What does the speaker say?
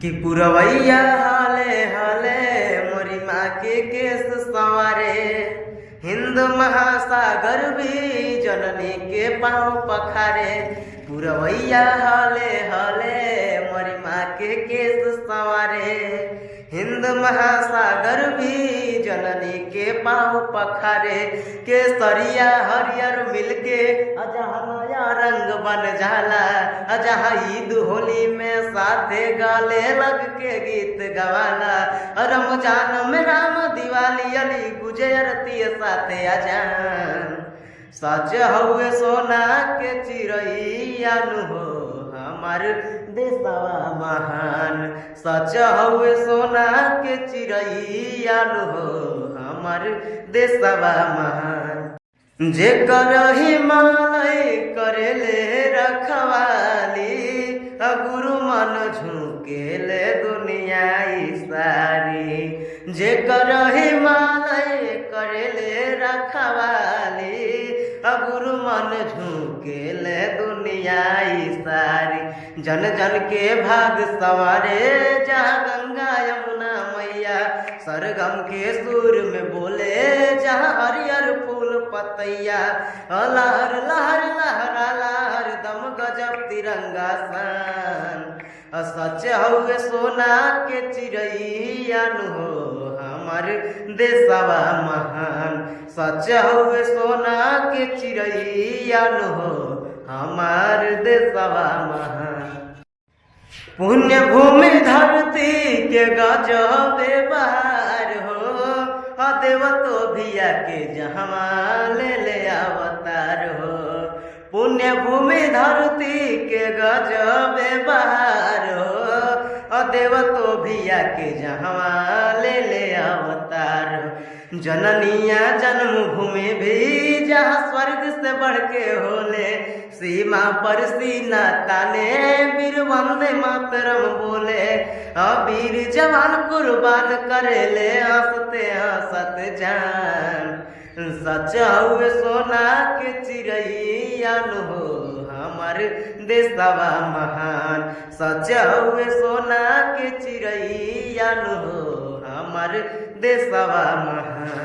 कि पुरवैया हाले हाले मोरी माँ के केस संवारे, हिंद महासागर भी जननी के पाँव पखारे। पुरवैया हाले हाले मोरी माँ के केस संवारे, हिंद महासागर भी जननी के पाँव पखारे। केसरिया हरियर मिलके अजहा नया रंग बन जाला, अजहा ईद होली में साथे गाले लग के गीत गवाला। रमजान में राम दिवाली अली गुजरती साथे अजान। सच हउए सोना के चिड़ैया नु हो हमार देशवा महान। सच हउए सोना के चिड़ैया नु हो हमार देशवा महान। जेकर हिमालय करेले रखवाली, गुरु मन झुकेले दुनिया सारी। जेकर हिमालय करेले रखवाली, गुरु मन झुकेले दुनिया सारी। जन जन के भाग सवारे जहाँ गंगा यमुना मैया, सरगम के सुर में बोले जहाँ हरियर फूल पतैया। लहर लहर लहरा लहर दम गजब तिरंगा सान। सच हउए सोना के चिड़ैया नु हो हमार देशवा महान। सच हउए सोना के चिड़ैया नु हो हमार देशवा महान। पुण्य भूमि धरती के गजबे बहार हो, देव तो भिया के जहाँ ले अवतार हो। पुण्य भूमि धरती के गजबे बहार हो, देव तो भिया के जहाँ ले अवतार हो। जननिया जन्मभूमि भी जहाँ स्वर्ग से बढ़ के होले, सीमा पर सीना ताने वीर वंदे मातरम बोले। वीर जवान कुर्बान करेले हंसते हंसत जान। सच हउए सोना के चिड़ैया नु हो हमार देशवा महान। सच हउए सोना के चिड़ैया नु हो हमार देशवा महान।